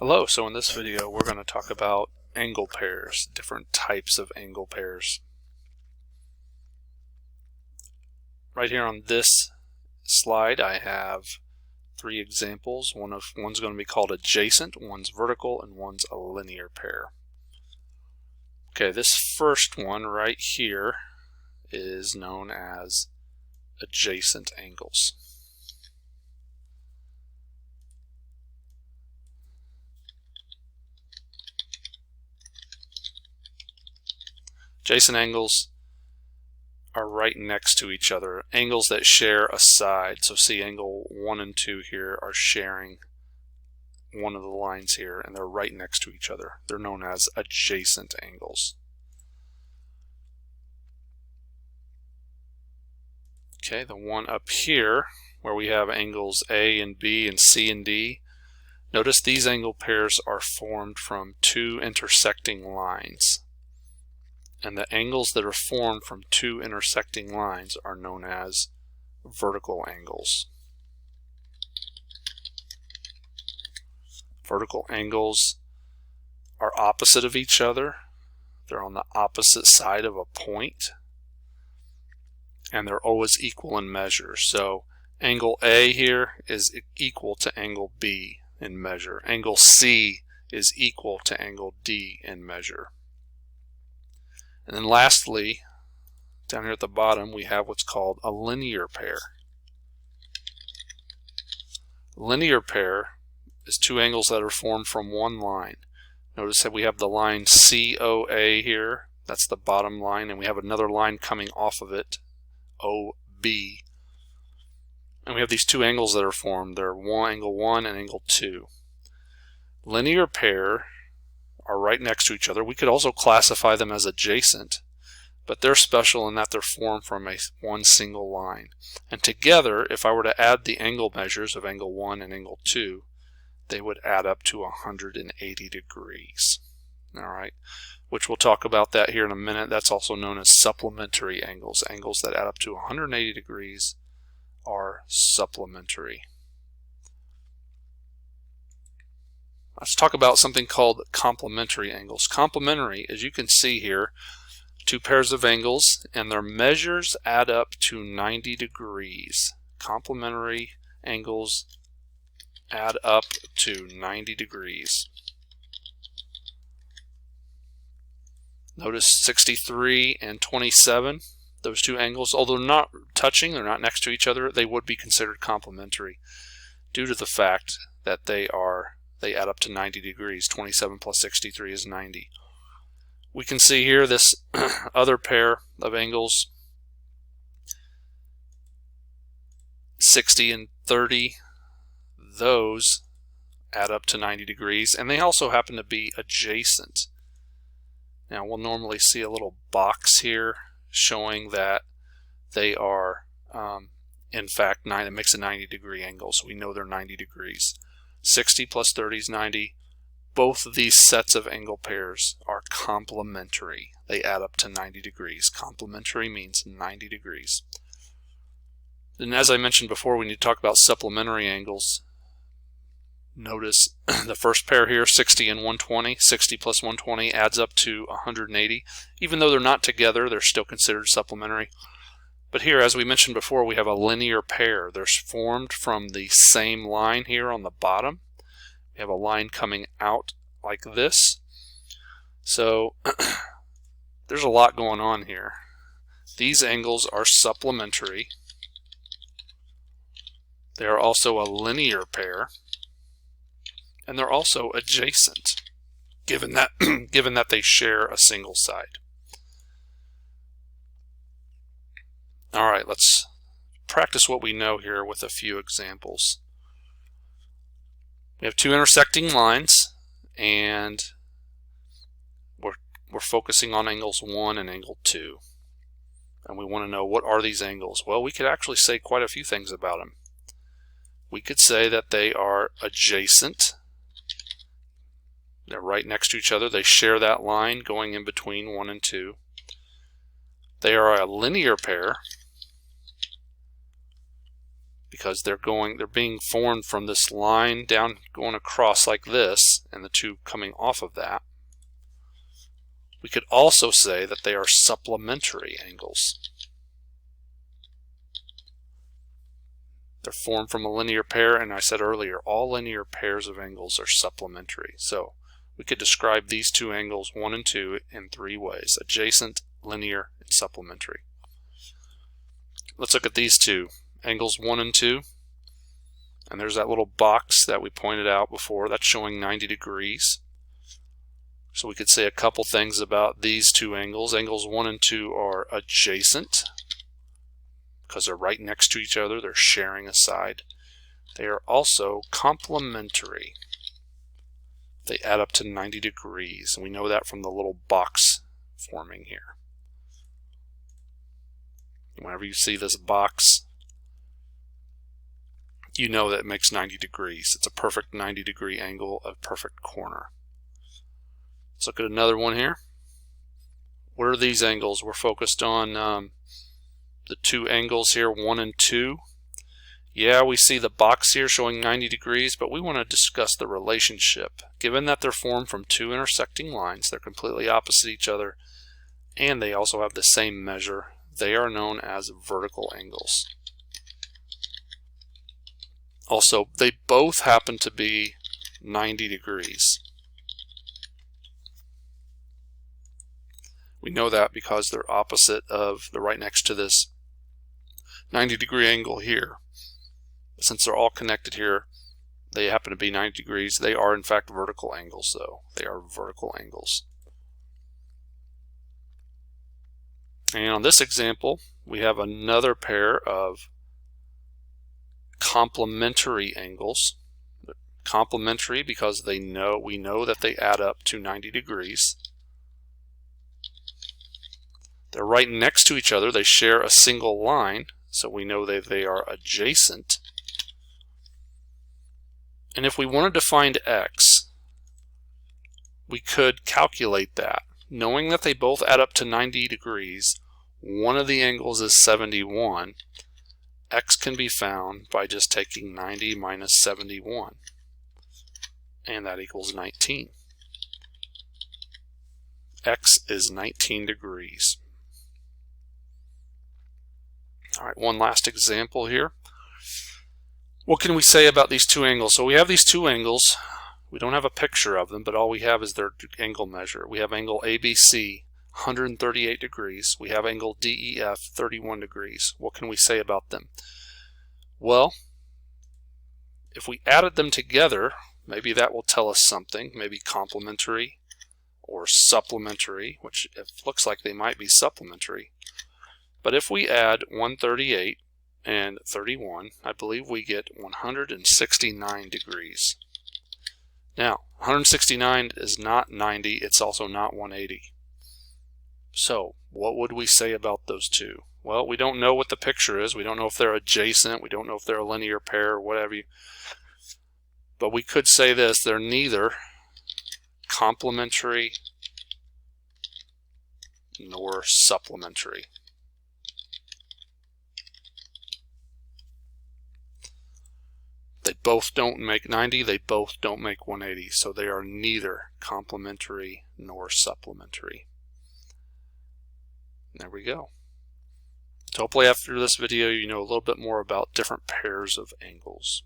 Hello, so in this video we're going to talk about angle pairs, different types of angle pairs. Right here on this slide I have three examples. One's going to be called adjacent, one's vertical, and one's a linear pair. Okay, this first one right here is known as adjacent angles. Adjacent angles are right next to each other, angles that share a side. So see, angle 1 and 2 here are sharing one of the lines here, and they're right next to each other. They're known as adjacent angles. Okay, the one up here where we have angles A and B and C and D, notice these angle pairs are formed from two intersecting lines. And the angles that are formed from two intersecting lines are known as vertical angles. Vertical angles are opposite of each other. They're on the opposite side of a point, and they're always equal in measure. So angle A here is equal to angle B in measure. Angle C is equal to angle D in measure. And then lastly, down here at the bottom, we have what's called a linear pair. A linear pair is two angles that are formed from one line. Notice that we have the line COA here, that's the bottom line, and we have another line coming off of it, OB. And we have these two angles that are formed. They're angle 1 and angle 2. Linear pair are right next to each other. We could also classify them as adjacent, but they're special in that they're formed from one single line. And together, if I were to add the angle measures of angle 1 and angle 2, they would add up to 180 degrees. All right, which we'll talk about that here in a minute. That's also known as supplementary angles. Angles that add up to 180 degrees are supplementary. Let's talk about something called complementary angles. Complementary, as you can see here, two pairs of angles and their measures add up to 90 degrees. Complementary angles add up to 90 degrees. Notice 63 and 27, those two angles, although not touching, they're not next to each other, they would be considered complementary due to the fact that they add up to 90 degrees. 27 plus 63 is 90. We can see here this other pair of angles, 60 and 30, those add up to 90 degrees, and they also happen to be adjacent. Now we'll normally see a little box here showing that they are in fact it makes a 90 degree angle, so we know they're 90 degrees. 60 plus 30 is 90. Both of these sets of angle pairs are complementary. They add up to 90 degrees. Complementary means 90 degrees. And as I mentioned before, we need to talk about supplementary angles. Notice the first pair here, 60 and 120. 60 plus 120 adds up to 180. Even though they're not together, they're still considered supplementary. But here, as we mentioned before, we have a linear pair. They're formed from the same line here on the bottom. We have a line coming out like this. So there's a lot going on here. These angles are supplementary. They are also a linear pair. And they're also adjacent, given that they share a single side. All right, let's practice what we know here with a few examples. We have two intersecting lines, and we're focusing on angles 1 and angle 2. And we want to know, what are these angles? Well, we could actually say quite a few things about them. We could say that they are adjacent. They're right next to each other. They share that line going in between 1 and 2. They are a linear pair because they're being formed from this line down going across like this, and the two coming off of that. We could also say that they are supplementary angles. They're formed from a linear pair, and I said earlier, all linear pairs of angles are supplementary. So we could describe these two angles, 1 and 2, in 3 ways: adjacent, linear, and supplementary. Let's look at these two, angles 1 and 2. And there's that little box that we pointed out before. That's showing 90 degrees. So we could say a couple things about these two angles. Angles 1 and 2 are adjacent because they're right next to each other. They're sharing a side. They are also complementary. They add up to 90 degrees. And we know that from the little box forming here. Whenever you see this box, you know that it makes 90 degrees. It's a perfect 90-degree angle, a perfect corner. Let's look at another one here. What are these angles? We're focused on the two angles here, 1 and 2. Yeah, we see the box here showing 90 degrees, but we want to discuss the relationship. Given that they're formed from two intersecting lines, they're completely opposite each other, and they also have the same measure. They are known as vertical angles. Also, they both happen to be 90 degrees. We know that because they're opposite of, they're right next to this 90-degree angle here. Since they're all connected here, they happen to be 90 degrees. They are in fact vertical angles though. They are vertical angles. And on this example, we have another pair of complementary angles. Complementary because we know that they add up to 90 degrees. They're right next to each other. They share a single line, so we know that they are adjacent. And if we wanted to find x, we could calculate that. Knowing that they both add up to 90 degrees, one of the angles is 71. X can be found by just taking 90 minus 71, and that equals 19. X is 19 degrees. All right, one last example here. What can we say about these two angles? So we have these two angles. We don't have a picture of them, but all we have is their angle measure. We have angle ABC, 138 degrees. We have angle DEF, 31 degrees. What can we say about them? Well, if we added them together, maybe that will tell us something. Maybe complementary or supplementary, which it looks like they might be supplementary. But if we add 138 and 31, I believe we get 169 degrees. Now, 169 is not 90, it's also not 180. So, what would we say about those two? Well, we don't know what the picture is. We don't know if they're adjacent. We don't know if they're a linear pair or whatever. But we could say this: they're neither complementary nor supplementary. They both don't make 90, they both don't make 180, so they are neither complementary nor supplementary. There we go. So hopefully after this video you know a little bit more about different pairs of angles.